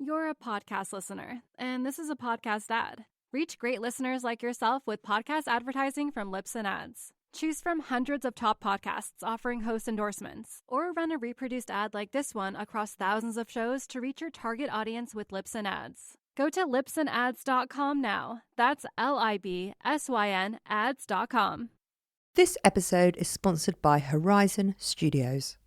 You're a podcast listener, and this is a podcast ad. Reach great listeners like yourself with podcast advertising from Lips and Ads. Choose from hundreds of top podcasts offering host endorsements, or run a reproduced ad like this one across thousands of shows to reach your target audience with Lips and Ads. Go to lipsandads.com now. That's LIBSYN ads.com. This episode is sponsored by Horizon Studios.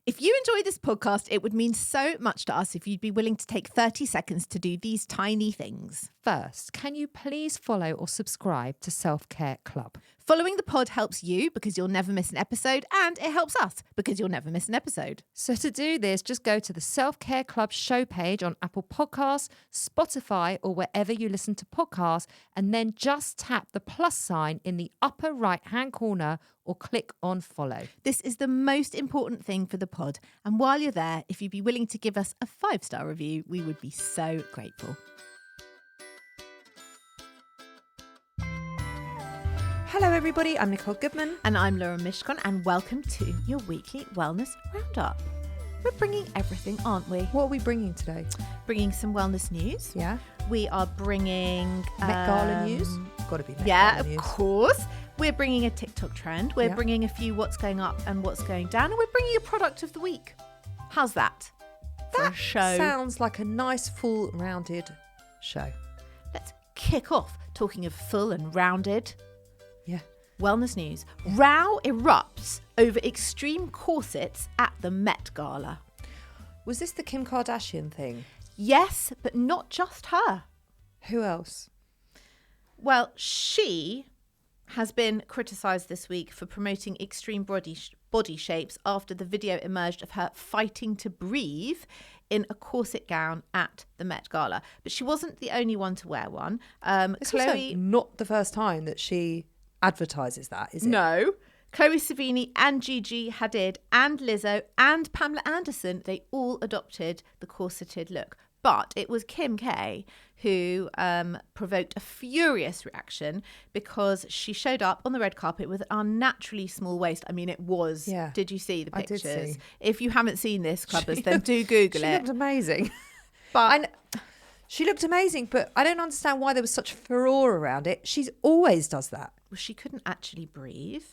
If you enjoy this podcast, it would mean so much to us if you'd be willing to take 30 seconds to do these tiny things. First, can you please follow or subscribe to Self Care Club? Following the pod helps you because you'll never miss an episode, and it helps us because you'll never miss an episode. So to do this, just go to the Self Care Club show page on Apple Podcasts, Spotify, or wherever you listen to podcasts, and then just tap the plus sign in the upper right-hand corner or click on follow. This is the most important thing for the pod, and while you're there, if you'd be willing to give us a 5-star review, we would be so grateful. Hello everybody, I'm Nicole Goodman. And I'm Laura Mishkon, and welcome to your weekly wellness roundup. We're bringing everything, aren't we? What are we bringing today? Bringing some wellness news. Yeah. We are bringing... Met Gala news? Got to be Met Gala Yeah, news. of course. We're bringing a TikTok trend. We're Yeah. bringing a few what's going up and what's going down. And we're bringing a product of the week. How's that? For a That show. sounds like a nice full rounded show. Let's kick off talking of full and rounded Yeah. wellness news. Row erupts over extreme corsets at the Met Gala. Was this the Kim Kardashian thing? Yes, but not just her. Who else? Well, she has been criticised this week for promoting extreme body shapes after the video emerged of her fighting to breathe in a corset gown at the Met Gala. But she wasn't the only one to wear one. It's also not the first time that she advertises that, is it? No. Chloe Savini and Gigi Hadid and Lizzo and Pamela Anderson, they all adopted the corseted look. But it was Kim K who provoked a furious reaction because she showed up on the red carpet with an unnaturally small waist. I mean, it was. Yeah. Did you see the I did pictures? see. If you haven't seen this, clubbers, then do Google She it. looked amazing. But She looked amazing, but I don't understand why there was such furore around it. She always does that. well, she couldn't actually breathe.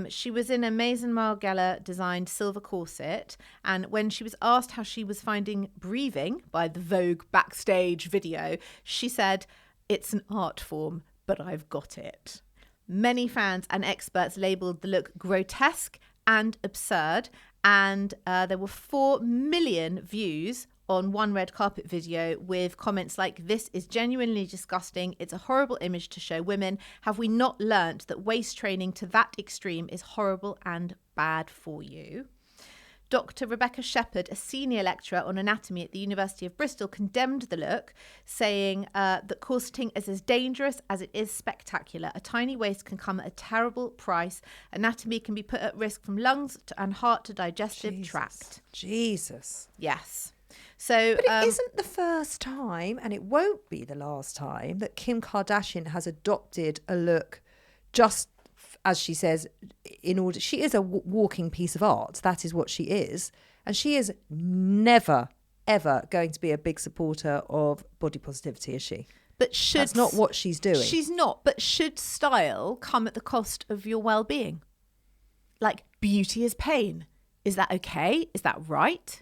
She was in a Maison Margiela designed silver corset, and when she was asked how she was finding breathing by the Vogue backstage video, she said, "It's an art form, but I've got it." Many fans and experts labelled the look grotesque and absurd, and there were 4 million views on one red carpet video with comments like, "This is genuinely disgusting. It's a horrible image to show women. Have we not learnt that waist training to that extreme is horrible and bad for you?" Dr. Rebecca Shepherd, a senior lecturer on anatomy at the University of Bristol, condemned the look, saying that corseting is as dangerous as it is spectacular. A tiny waist can come at a terrible price. Anatomy can be put at risk from lungs and heart to digestive tract. Jesus. Yes. So, But it isn't the first time, and it won't be the last time, that Kim Kardashian has adopted a look just, as she says, in order. She is a walking piece of art. That is what she is. And she is never, ever going to be a big supporter of body positivity, is she? But should That's not what she's doing. She's not. But should style come at the cost of your well-being? Like, beauty is pain. Is that okay? Is that right?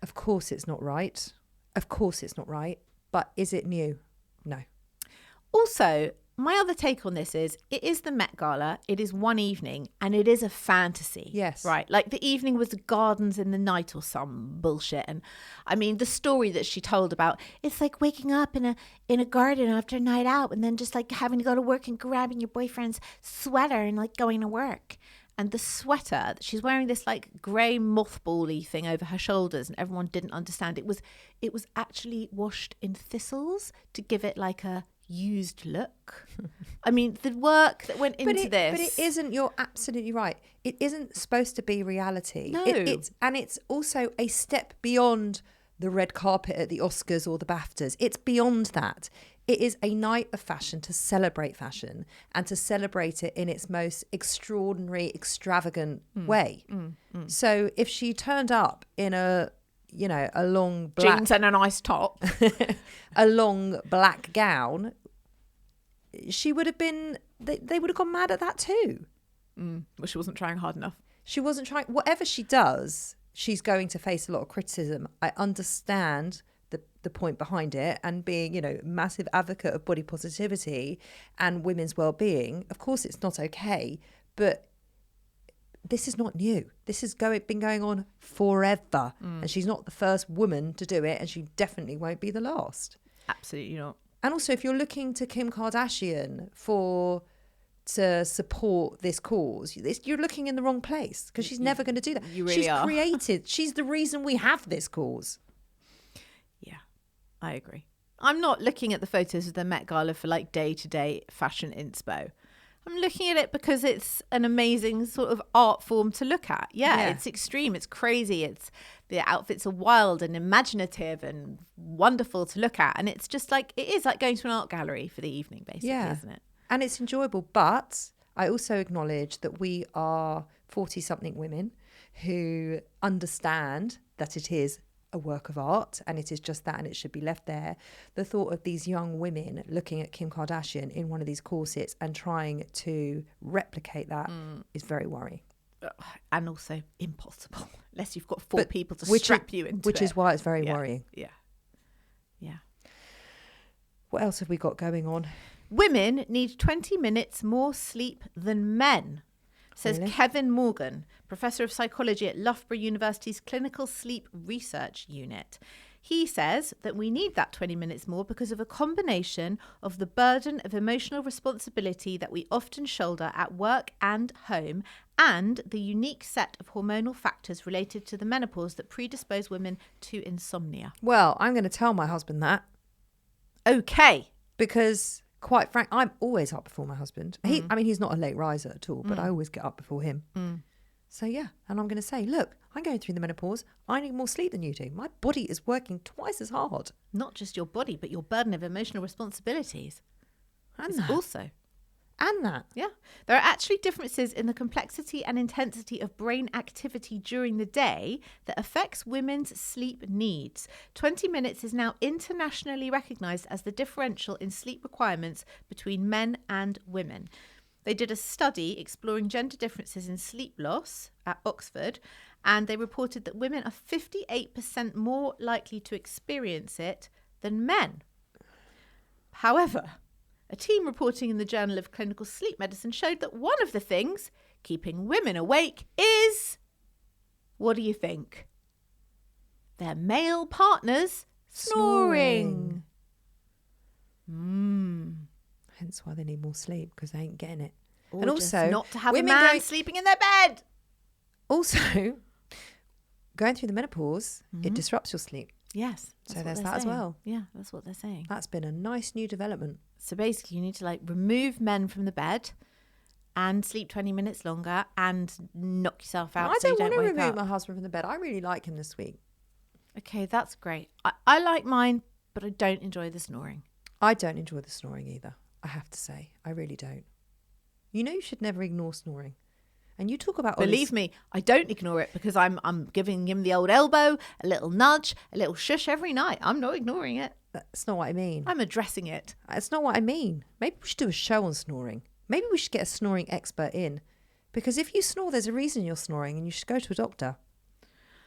Of course it's not right. Of course it's not right. But is it new? No. Also, my other take on this is it is the Met Gala. It is one evening and it is a fantasy. Yes. Right. Like the evening was the gardens in the night or some bullshit. And I mean, the story that she told about, it's like waking up in a garden after a night out and then just like having to go to work and grabbing your boyfriend's sweater and like going to work. And the sweater, she's wearing this like grey mothball-y thing over her shoulders, and everyone didn't understand. It was actually washed in thistles to give it like a used look. I mean, the work that went into this. But it isn't, you're absolutely right. It isn't supposed to be reality. No. It's also a step beyond the red carpet at the Oscars or the BAFTAs. It's beyond that. It is a night of fashion to celebrate fashion and to celebrate it in its most extraordinary, extravagant way. So if she turned up in a you know, a long black jeans and a nice top. a long black gown, she would have been, they would have gone mad at that too. Well, she wasn't trying hard enough. She wasn't trying. Whatever she does, she's going to face a lot of criticism. I understand the point behind it, and being, you know, massive advocate of body positivity and women's well-being. Of course, it's not okay, but this is not new. This has been going on forever, and she's not the first woman to do it, and she definitely won't be the last. Absolutely not. And also, if you're looking to Kim Kardashian to support this cause, you're looking in the wrong place, because she's never going to do that. You really are. She's the reason we have this cause. Yeah, I agree. I'm not looking at the photos of the Met Gala for like day-to-day fashion inspo. I'm looking at it because it's an amazing sort of art form to look at. Yeah, it's extreme, it's crazy, the outfits are wild and imaginative and wonderful to look at. And it's just like, it is like going to an art gallery for the evening, basically, isn't it? And it's enjoyable. But I also acknowledge that we are 40-something women who understand that it is a work of art, and it is just that, and it should be left there. The thought of these young women looking at Kim Kardashian in one of these corsets and trying to replicate that is very worrying. And also impossible, unless you've got four people to strap you into which it. is why it's very worrying. Yeah. What else have we got going on? Women need 20 minutes more sleep than men, says Really? Kevin Morgan, Professor of Psychology at Loughborough University's Clinical Sleep Research Unit. He says that we need that 20 minutes more because of a combination of the burden of emotional responsibility that we often shoulder at work and home, and the unique set of hormonal factors related to the menopause that predispose women to insomnia. Well, I'm going to tell my husband that. Okay. Because, quite frank, I'm always up before my husband. I mean, he's not a late riser at all, but I always get up before him. So, yeah. And I'm going to say, look, I'm going through the menopause. I need more sleep than you do. My body is working twice as hard. Not just your body, but your burden of emotional responsibilities. And It's that. also. And that. Yeah. There are actually differences in the complexity and intensity of brain activity during the day that affects women's sleep needs. 20 minutes is now internationally recognised as the differential in sleep requirements between men and women. They did a study exploring gender differences in sleep loss at Oxford, and they reported that women are 58% more likely to experience it than men. However, a team reporting in the Journal of Clinical Sleep Medicine showed that one of the things keeping women awake is, what do you think? Their male partners snoring. Hence why they need more sleep, because they ain't getting it. Or and just also, not to have a women man going- sleeping in their bed. Also, going through the menopause, it disrupts your sleep. Yes. So there's that as well. Yeah, that's what they're saying. That's been a nice new development. So basically you need to like remove men from the bed and sleep 20 minutes longer and knock yourself out. I so you don't want to wake remove up. my husband from the bed. I really like him this week. Okay, that's great. I like mine, but I don't enjoy the snoring. I don't enjoy the snoring either, I have to say. I really don't. You know, you should never ignore snoring. And you talk about... Believe me, I don't ignore it because I'm giving him the old elbow, a little nudge, a little shush every night. I'm not ignoring it. That's not what I mean. I'm addressing it. That's not what I mean. Maybe we should do a show on snoring. Maybe we should get a snoring expert in. Because if you snore, there's a reason you're snoring and you should go to a doctor.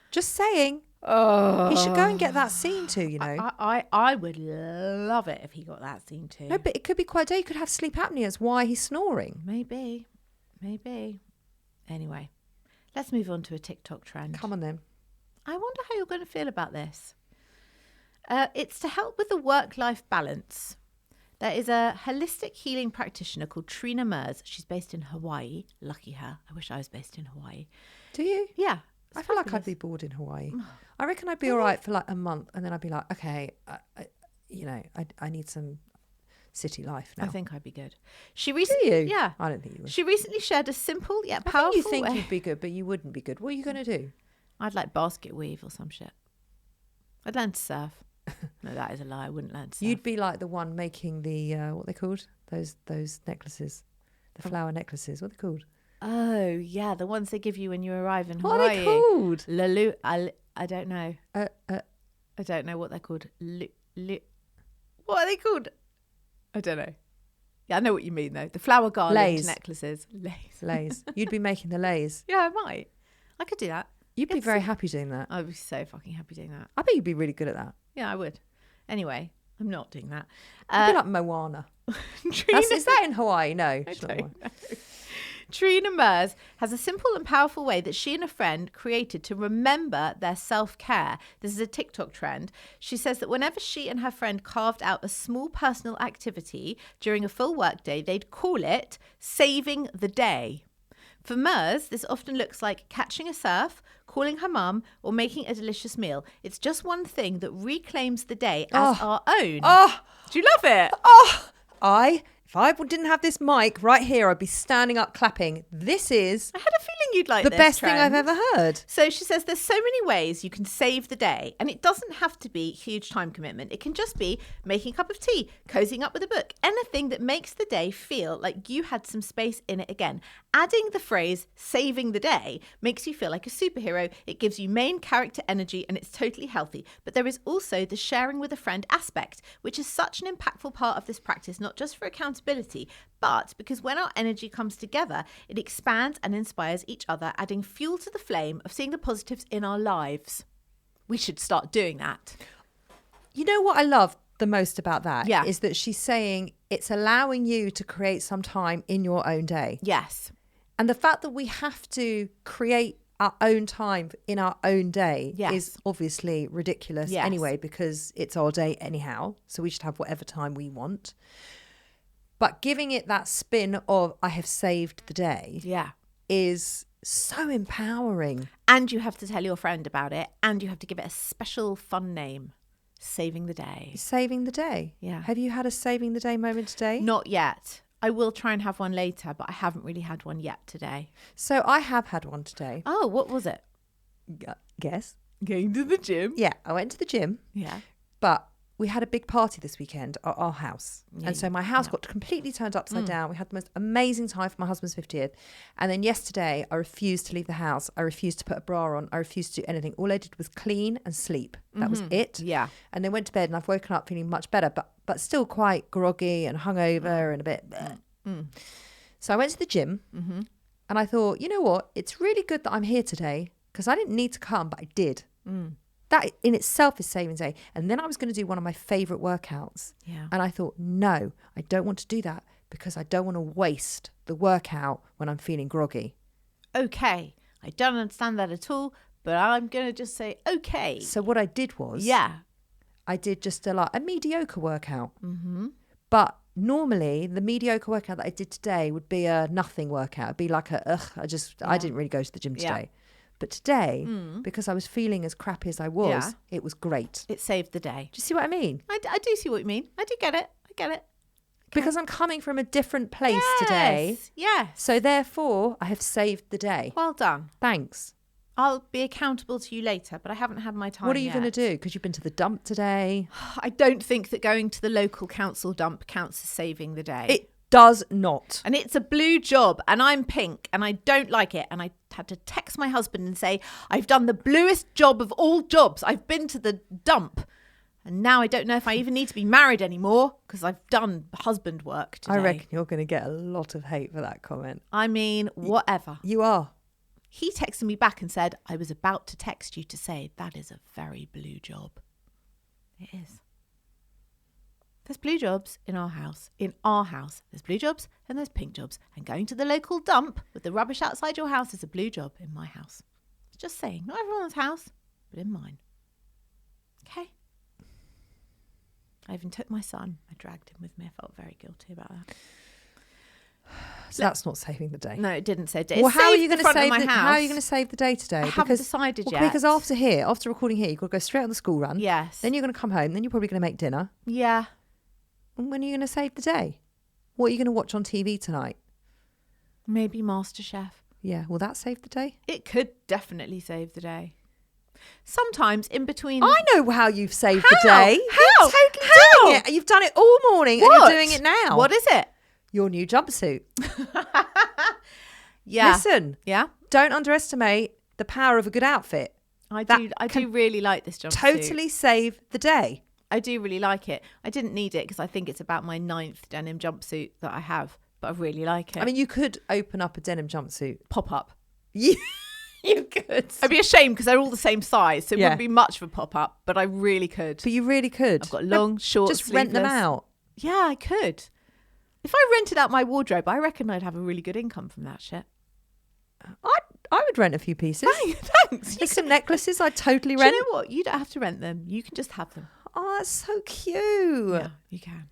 Just saying. Oh, He should go and get that seen too, you know. I would love it if he got that seen too. No, but it could be quite... He could have sleep apnea. It's why he's snoring. Maybe. Anyway, let's move on to a TikTok trend. Come on then. I wonder how you're going to feel about this. It's to help with the work-life balance. There is a holistic healing practitioner called Trina Mers. She's based in Hawaii. Lucky her. I wish I was based in Hawaii. Do you? Yeah. I feel like I'd be bored in Hawaii. I reckon I'd be all right for like a month, and then I'd be like, okay, I need some city life now. I think I'd be good. Do you? Yeah. I don't think you would. She recently shared a simple yet I powerful think you think way. you'd be good, but you wouldn't be good. What are you going to do? I'd like basket weave or some shit. I'd learn to surf. No, that is a lie. I wouldn't learn to surf. You'd be like the one making the what they called those necklaces, the flower necklaces. What are they called? Oh, yeah. The ones they give you when you arrive in What Hawaii. are they called? I don't know. I don't know what they're called. What are they called? I don't know. Yeah, I know what you mean though. The flower garland necklaces. Lays. You'd be making the lays. Yeah, I might. I could do that. You'd be very happy doing that. I'd be so fucking happy doing that. I bet you'd be really good at that. Yeah, I would. Anyway, I'm not doing that. You'd be like Moana. Is that in Hawaii? No. I don't know. Trina Mers has a simple and powerful way that she and a friend created to remember their self-care. This is a TikTok trend. She says that whenever she and her friend carved out a small personal activity during a full workday, they'd call it saving the day. For Mers, this often looks like catching a surf, calling her mum, or making a delicious meal. It's just one thing that reclaims the day as our own. Do you love it? If I didn't have this mic right here, I'd be standing up clapping. This is I had a feeling you'd like the this best trend. thing I've ever heard. So she says there's so many ways you can save the day, and it doesn't have to be huge time commitment. It can just be making a cup of tea, cozying up with a book, anything that makes the day feel like you had some space in it again. Adding the phrase saving the day makes you feel like a superhero. It gives you main character energy, and it's totally healthy. But there is also the sharing with a friend aspect, which is such an impactful part of this practice, not just for accountability, but because when our energy comes together, it expands and inspires each other, adding fuel to the flame of seeing the positives in our lives. We should start doing that. You know what I love the most about that? Yeah. Is that she's saying it's allowing you to create some time in your own day. Yes. And the fact that we have to create our own time in our own day is obviously ridiculous anyway, because it's our day anyhow. So we should have whatever time we want. But giving it that spin of I have saved the day is so empowering. And you have to tell your friend about it, and you have to give it a special fun name. Saving the day. Saving the day. Yeah. Have you had a saving the day moment today? Not yet. I will try and have one later, but I haven't really had one yet today. So I have had one today. Oh, what was it? Guess. Going to the gym. Yeah, I went to the gym. Yeah. But we had a big party this weekend at our house. And so my house got completely turned upside down. We had the most amazing time for my husband's 50th. And then yesterday, I refused to leave the house. I refused to put a bra on. I refused to do anything. All I did was clean and sleep. That was it. Yeah. And then went to bed, and I've woken up feeling much better, but still quite groggy and hungover and a bit. So I went to the gym and I thought, you know what? It's really good that I'm here today, because I didn't need to come, but I did. That in itself is saving day. And then I was going to do one of my favourite workouts. Yeah. And I thought, no, I don't want to do that, because I don't want to waste the workout when I'm feeling groggy. Okay. I don't understand that at all, but I'm going to just say, okay. So what I did was, I did just a mediocre workout. But normally the mediocre workout that I did today would be a nothing workout. It'd be like I didn't really go to the gym today. But today, because I was feeling as crappy as I was, it was great. It saved the day. Do you see what I mean? I do see what you mean. I do get it. I get it. Because I'm coming from a different place today. Yes. So therefore, I have saved the day. Well done. Thanks. I'll be accountable to you later, but I haven't had my time What are you yet. going to do? Because you've been to the dump today. I don't think that going to the local council dump counts as saving the day. It does not. And it's a blue job, and I'm pink, and I don't like it. And I had to text my husband and say, I've done the bluest job of all jobs. I've been to the dump. And now I don't know if I even need to be married anymore, because I've done husband work today. I reckon you're going to get a lot of hate for that comment. I mean, whatever. You are. He texted me back and said, I was about to text you to say that is a very blue job. It is. There's blue jobs in our house. In our house, there's blue jobs and there's pink jobs. And going to the local dump with the rubbish outside your house is a blue job in my house. Just saying, not everyone's house, but in mine. Okay. I even took my son. I dragged him with me. I felt very guilty about that. So that's not saving the day. No, it didn't save the day. Well, how are you going to save the how are you going to save the day today? I haven't decided yet. Because after recording here, you've got to go straight on the school run. Yes. Then you're going to come home. Then you're probably going to make dinner. Yeah. And when are you going to save the day? What are you going to watch on TV tonight? Maybe MasterChef. Yeah. Will that save the day? It could definitely save the day. Sometimes in between. I know how you've saved the day. How? You're totally How? doing it. You've done it all morning and you're doing it now. What is it? Your new jumpsuit. Yeah. Listen. Yeah. Don't underestimate the power of a good outfit. I do really like this jumpsuit. Totally save the day. I do really like it. I didn't need it because I think it's about my 9th denim jumpsuit that I have, but I really like it. I mean, you could open up a denim jumpsuit. Pop up. You could. I'd be ashamed because they're all the same size, so it wouldn't be much of a pop up, but I really could. But you really could. I've got long, short, just rent them out. Yeah, I could. If I rented out my wardrobe, I reckon I'd have a really good income from that shit. I would rent a few pieces. Thanks. There's some necklaces I'd totally Do rent. you know what? You don't have to rent them. You can just have them. Oh, that's so cute. Yeah, you can.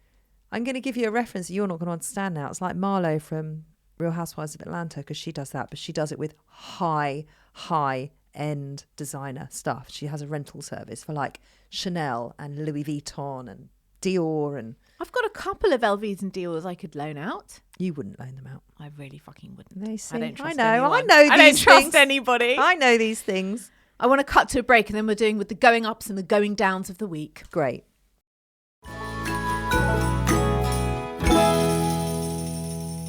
I'm going to give you a reference that you're not going to understand now. It's like Marlo from Real Housewives of Atlanta, because she does that, but she does it with high end designer stuff. She has a rental service for like Chanel and Louis Vuitton and Dior, and I've got a couple of LVs and Dior's I could loan out. you wouldn't loan them out. I really fucking wouldn't. They see. I don't trust I anyone. know these I don't things. trust anybody. I know these things. I want to cut to a break, and then we're doing with the going ups and the going downs of the week. Great.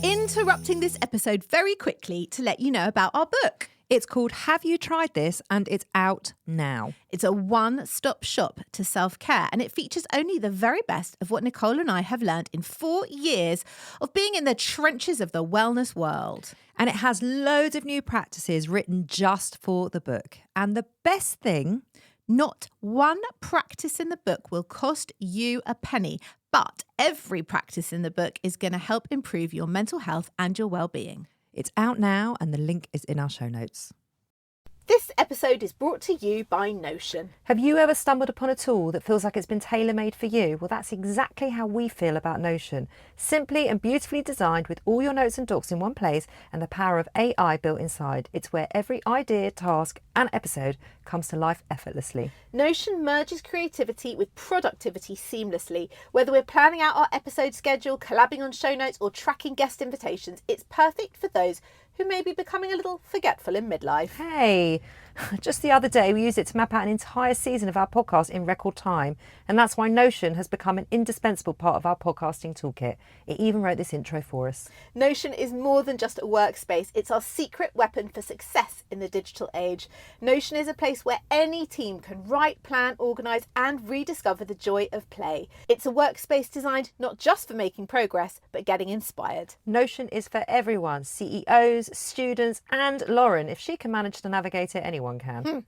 Interrupting this episode very quickly to let you know about our book. It's called Have You Tried This? And it's out now. It's a one-stop shop to self-care, and it features only the very best of what Nicole and I have learned in 4 years of being in the trenches of the wellness world. And it has loads of new practices written just for the book. And the best thing, not one practice in the book will cost you a penny, but every practice in the book is going to help improve your mental health and your well-being. it's out now and the link is in our show notes. This episode is brought to you by Notion. Have you ever stumbled upon a tool that feels like it's been tailor-made for you? Well, that's exactly how we feel about Notion. Simply and beautifully designed with all your notes and docs in one place and the power of AI built inside. It's where every idea, task and episode comes to life effortlessly. Notion merges creativity with productivity seamlessly. Whether we're planning out our episode schedule, collabing on show notes or tracking guest invitations, it's perfect for those who may be becoming a little forgetful in midlife. Hey, just the other day we used it to map out an entire season of our podcast in record time, and that's why Notion has become an indispensable part of our podcasting toolkit. It even wrote this intro for us. Notion is more than just a workspace, it's our secret weapon for success in the digital age. Notion is a place where any team can write, plan, organise and rediscover the joy of play. It's a workspace designed not just for making progress, but getting inspired. Notion is for everyone, CEOs, students and Lauren. If she can manage to navigate it, anyone can.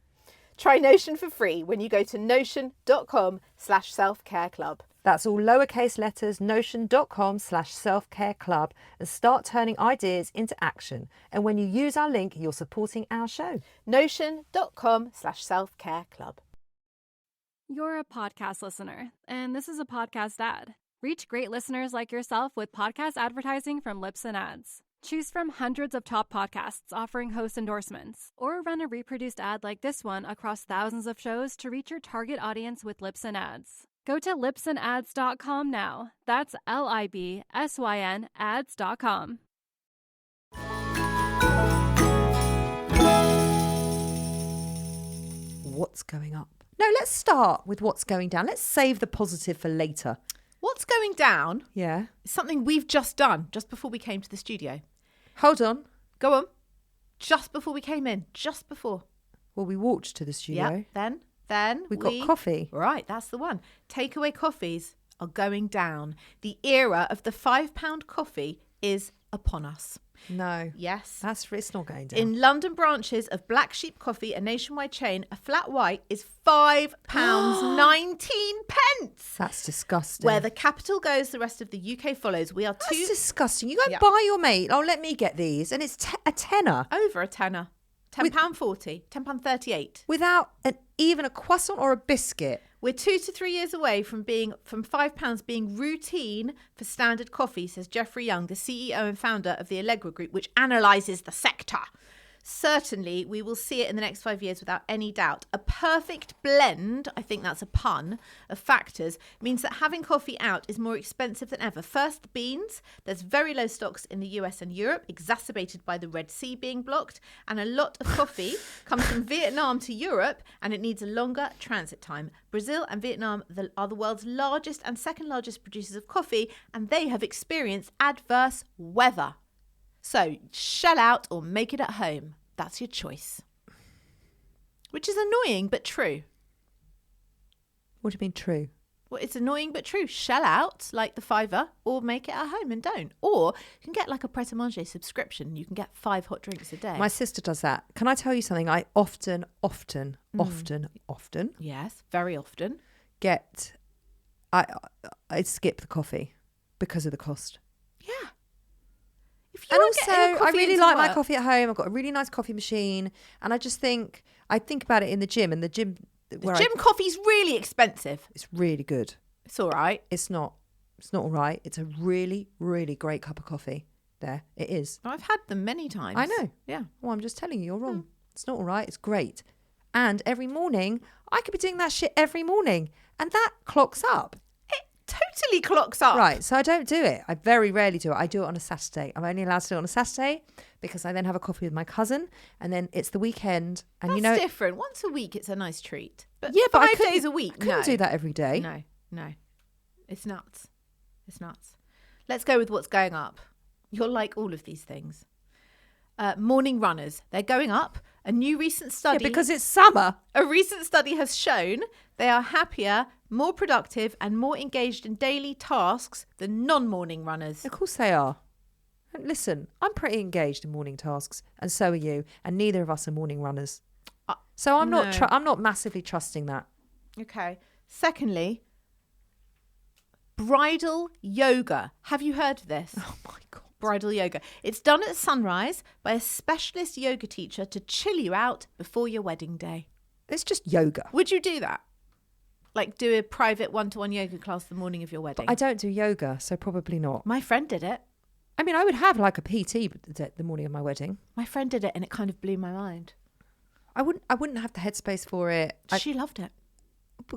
Try Notion for free when you go to notion.com/selfcareclub. That's all lowercase letters, notion.com/selfcareclub, and start turning ideas into action. And when you use our link, you're supporting our show. Notion.com/selfcareclub. You're a podcast listener, and this is a podcast ad. Reach great listeners like yourself with podcast advertising from Lips and Ads. Choose from hundreds of top podcasts offering host endorsements, or run a reproduced ad like this one across thousands of shows to reach your target audience with Lips and Ads. Go to lipsandads.com now. That's LIBSYN ads.com. What's going up? No, let's start with what's going down. Let's save the positive for later. What's going down Yeah. is something we've just done just before we came to the studio. Hold on. Go on. Just before we came in. Just before. Well, we walked to the studio. Yeah. Then We got coffee. Right, that's the one. Takeaway coffees are going down. The era of the £5 coffee is upon us. No. Yes. It's not going down. In London branches of Black Sheep Coffee, a nationwide chain, a flat white is £5.19. That's disgusting. Where the capital goes, the rest of the UK follows. We are That's disgusting. You go and Yeah. buy your mate, oh, let me get these. And it's a tenner. over a tenner. £10.40, £10.38. Without even a croissant or a biscuit. We're 2 to 3 years away from £5 being routine for standard coffee, says Jeffrey Young, the CEO and founder of the Allegra Group, which analyses the sector. Certainly, we will see it in the next 5 years without any doubt. A perfect blend, I think that's a pun, of factors means that having coffee out is more expensive than ever. First, the beans. There's very low stocks in the US and Europe, exacerbated by the Red Sea being blocked. And a lot of coffee comes from Vietnam to Europe, and it needs a longer transit time. Brazil and Vietnam are the world's largest and second largest producers of coffee, and they have experienced adverse weather. So shell out or make it at home. That's your choice. Which is annoying but true. What do you mean true? Well, it's annoying but true. Shell out like the $5 or make it at home and don't. Or you can get like a Pret-a-Manger subscription. You can get 5 hot drinks a day. My sister does that. Can I tell you something? I often Yes, very often. get... I skip the coffee because of the cost. Yeah. If And you're also, getting a coffee I really into like my work- coffee at home. I've got a really nice coffee machine. And I just think... I think about it in the gym. And the gym... The gym coffee's really expensive. It's really good. It's all right. It's not all right. It's a really, really great cup of coffee. There, it is. I've had them many times. I know. Yeah. Well, I'm just telling you, you're wrong. It's not all right. It's great. And every morning, I could be doing that shit every morning. And that clocks up. It totally clocks up. Right. So I don't do it. I very rarely do it. I do it on a Saturday. I'm only allowed to do it on a Saturday because I then have a coffee with my cousin and then it's the weekend. And That's you know, different. Once a week, it's a nice treat. But yeah, but 5 I couldn't- days a week, I couldn't do that every day. No. It's nuts. It's nuts. Let's go with what's going up. You'll like all of these things. Morning runners. They're going up. A new recent study... Yeah, because it's summer. A recent study has shown they are happier, more productive and more engaged in daily tasks than non-morning runners. Of course they are. Listen, I'm pretty engaged in morning tasks, and so are you. And neither of us are morning runners. So I'm no. I'm not massively trusting that. Okay. Secondly, bridal yoga. Have you heard of this? Oh my God. Bridal yoga. It's done at sunrise by a specialist yoga teacher to chill you out before your wedding day. It's just yoga. Would you do that? Like do a private one-to-one yoga class the morning of your wedding? I don't do yoga, so probably not. My friend did it. I mean, I would have like a PT the morning of my wedding. My friend did it and it kind of blew my mind. I wouldn't have the headspace for it. She loved it.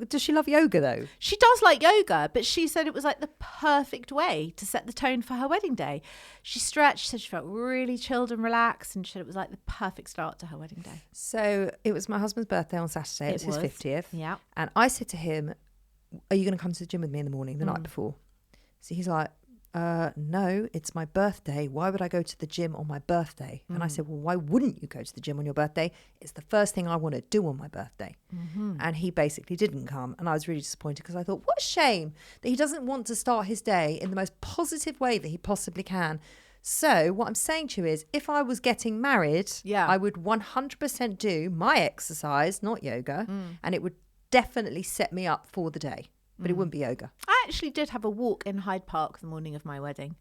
Does she love yoga though? She does like yoga, but she said it was like the perfect way to set the tone for her wedding day. She stretched, said she felt really chilled and relaxed, and she said it was like the perfect start to her wedding day. So it was my husband's birthday on Saturday. It was his 50th. Yeah. And I said to him, are you going to come to the gym with me in the morning, the night before? So he's like, no, it's my birthday. Why would I go to the gym on my birthday? And I said, well, why wouldn't you go to the gym on your birthday? It's the first thing I want to do on my birthday. And he basically didn't come. And I was really disappointed because I thought, what a shame that he doesn't want to start his day in the most positive way that he possibly can. So what I'm saying to you is, if I was getting married, I would 100% do my exercise, not yoga, and it would definitely set me up for the day. But it wouldn't be yoga. I actually did have a walk in Hyde Park the morning of my wedding,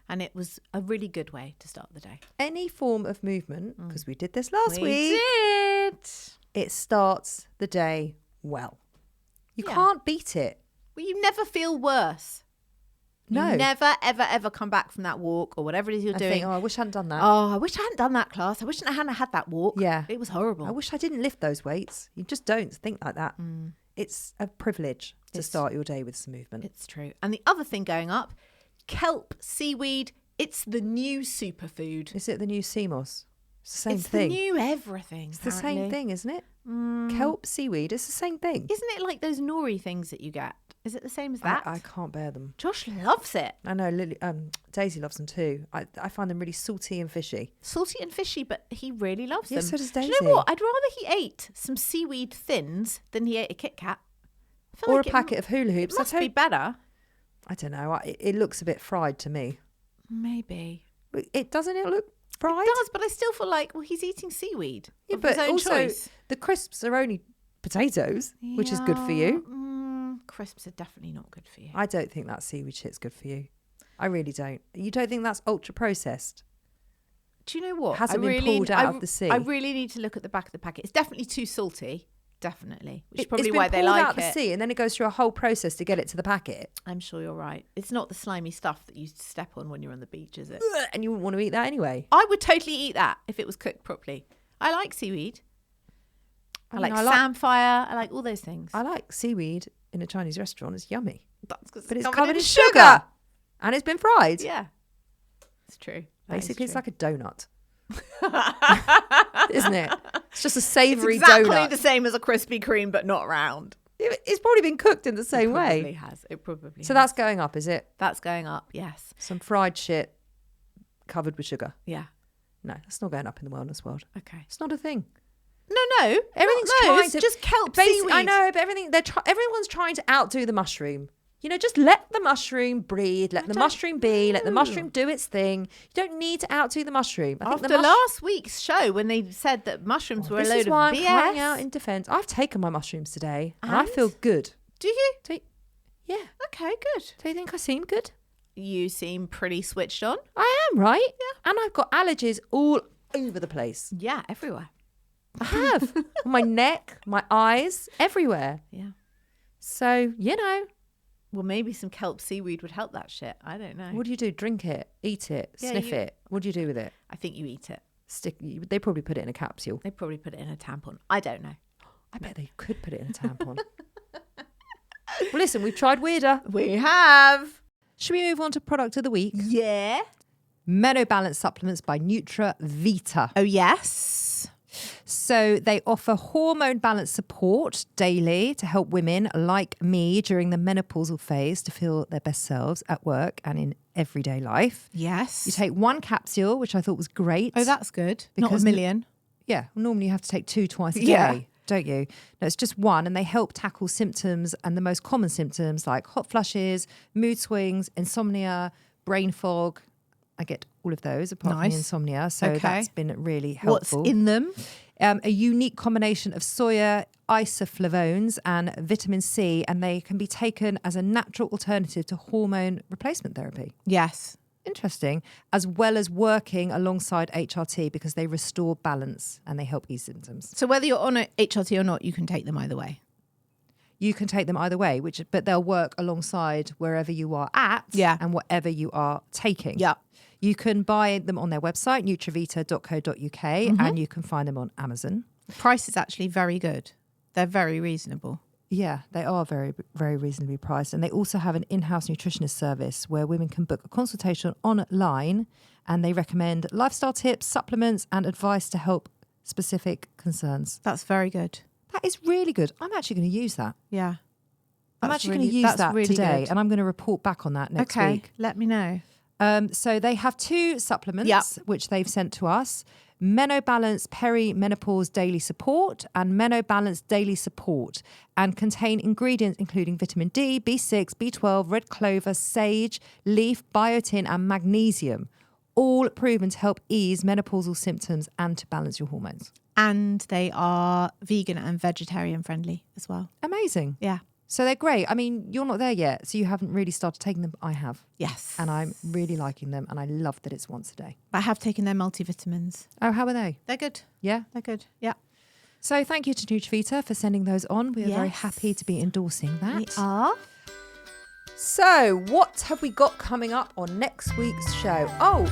and it was a really good way to start the day. Any form of movement, because we did this last week, did. it starts the day well. You Yeah. can't beat it. Well, you never feel worse. No. You never, ever, ever come back from that walk or whatever it is you're I doing. think, oh, I wish I hadn't done that. Oh, I wish I hadn't done that class. I wish I hadn't had that walk. Yeah. It was horrible. I wish I didn't lift those weights. You just don't think like that. It's a privilege to start your day with some movement. It's true. And the other thing going up, kelp, seaweed, it's the new superfood. Is it the new sea moss? It's the same It's thing. the new everything. It's the same thing, isn't it? Kelp, seaweed, it's the same thing. Isn't it like those nori things that you get? Is it the same as that? I can't bear them. Josh loves it. I know Daisy loves them too. I find them really salty and fishy. Salty and fishy, but he really loves Yeah, them. so does Do you Daisy. know what? I'd rather he ate some seaweed thins than he ate a Kit Kat. I feel Or like a packet of hula hoops. It must be better. I don't know. It looks a bit fried to me. Maybe. It doesn't it look fried? It does, but I still feel like, well, he's eating seaweed. Yeah, of but his own also choice. the crisps are only potatoes, which is good for you. Crisps are definitely not good for you. I don't think that seaweed shit's good for you. I really don't. You don't think that's ultra processed? Do you know what? Hasn't been pulled out of the sea. I really need to look at the back of the packet. It's definitely too salty. Definitely. Which is It's probably been why they pulled like out of the it. sea, and then it goes through a whole process to get it to the packet. I'm sure you're right. It's not the slimy stuff that you step on when you're on the beach, is it? And you wouldn't want to eat that anyway. I would totally eat that if it was cooked properly. I like seaweed. I like samphire. I like all those things. I like seaweed in a Chinese restaurant. It's yummy. That's 'cause But it's covered in sugar. And it's been fried. Yeah. It's true. Basically, it's like a donut. Isn't it? It's just a savoury it's exactly donut. the same as a Krispy Kreme, but not round. It's probably been cooked in the same way. It probably has. So that's going up, is it? That's going up, yes. Some fried shit covered with sugar. Yeah. No, that's not going up in the wellness world. Okay. It's not a thing. No. Everything's not trying those, to just kelp basi- seaweed. I know, but everyone's trying to outdo the mushroom. You know, just let the mushroom breed, let the mushroom be, let the mushroom do its thing. You don't need to outdo the mushroom. I think After last week's show, when they said that mushrooms were a load this is why of I'm BS. crying out in defence. I've taken my mushrooms today, and I feel good. Do you? Yeah. Okay, good. Do you think I seem good? You seem pretty switched on. I am, right? Yeah. And I've got allergies all over the place. Yeah, everywhere. I have. On my neck, my eyes, everywhere. Yeah. So, you know. Well, maybe some kelp seaweed would help that shit. I don't know. What do you do? Drink it, eat it, Yeah, sniff it. What do you do with it? I think you eat it. They probably put it in a capsule. They probably put it in a tampon. I don't know. I bet they could put it in a tampon. Well, listen, we've tried weirder. We have. Should we move on to product of the week? Yeah. Menobalance supplements by NutraVita. Oh, yes. So they offer hormone balance support daily to help women like me during the menopausal phase to feel their best selves at work and in everyday life. Yes. You take one capsule, which I thought was great. Oh, that's good. Not Because a million. Yeah, normally you have to take 2 twice a day. Yeah. Don't you? No, it's just one, and they help tackle symptoms and the most common symptoms like hot flushes, mood swings, insomnia, brain fog. I get all of those apart from the insomnia, so that's been really helpful. What's in them? A unique combination of soya, isoflavones, and vitamin C, and they can be taken as a natural alternative to hormone replacement therapy. Yes. Interesting, as well as working alongside HRT because they restore balance and they help ease symptoms. So whether you're on a HRT or not, you can take them either way. You can take them either way, but they'll work alongside wherever you are at and whatever you are taking. Yeah. You can buy them on their website, nutravita.co.uk, and you can find them on Amazon. The price is actually very good. They're very reasonable. Yeah, they are very, very reasonably priced. And they also have an in-house nutritionist service where women can book a consultation online, and they recommend lifestyle tips, supplements, and advice to help specific concerns. That's very good. That is really good. I'm actually going to use that. Yeah. I'm actually going to use that really today, good. and I'm going to report back on that next week. Let me know. So they have 2 supplements, which they've sent to us. Menobalance Perimenopause Daily Support and Menobalance Daily Support, and contain ingredients including vitamin D, B6, B12, red clover, sage, leaf, biotin and magnesium, all proven to help ease menopausal symptoms and to balance your hormones. And they are vegan and vegetarian friendly as well. Amazing. Yeah. So they're great. I mean, you're not there yet, so you haven't really started taking them. I have. Yes. And I'm really liking them, and I love that it's once a day. I have taken their multivitamins. Oh, how are they? They're good. Yeah? They're good. Yeah. So thank you to NutraVita for sending those on. We are very happy to be endorsing that. We are. So what have we got coming up on next week's show? Oh,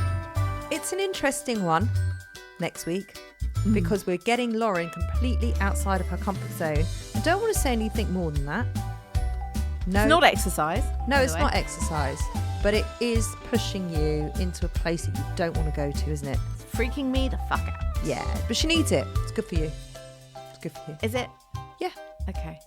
it's an interesting one next week because we're getting Lauren completely outside of her comfort zone. I don't want to say anything more than that. No, It's not exercise. No, it's not exercise, but it is pushing you into a place that you don't want to go to, isn't it? It's freaking me the fuck out. Yeah, but she needs it. It's good for you. It's good for you. Is it? Yeah. Okay.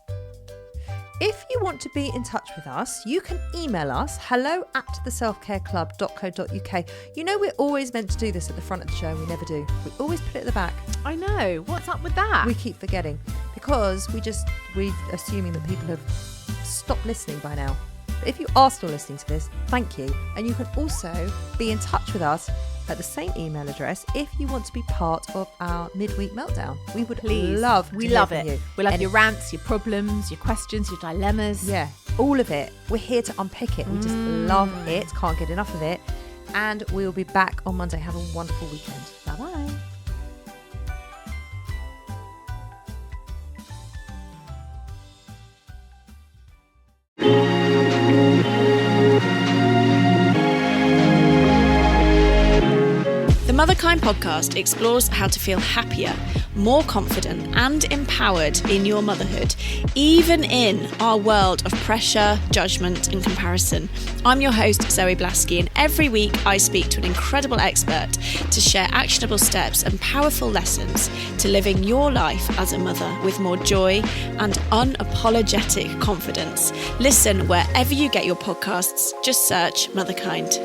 If you want to be in touch with us, you can email us hello@theselfcareclub.co.uk. You know, we're always meant to do this at the front of the show and we never do. We always put it at the back. I know. What's up with that? We keep forgetting because we're assuming that people have stopped listening by now. But if you are still listening to this, thank you. And you can also be in touch with us at the same email address if you want to be part of our midweek meltdown. We would love to hear from you. We'll have your rants, your problems, your questions, your dilemmas. Yeah, all of it. We're here to unpick it. We just love it. Can't get enough of it. And we'll be back on Monday. Have a wonderful weekend. Bye-bye. The Motherkind podcast explores how to feel happier, more confident and empowered in your motherhood, even in our world of pressure, judgment and comparison. I'm your host, Zoe Blaski, and every week I speak to an incredible expert to share actionable steps and powerful lessons to living your life as a mother with more joy and unapologetic confidence. Listen wherever you get your podcasts, just search Motherkind.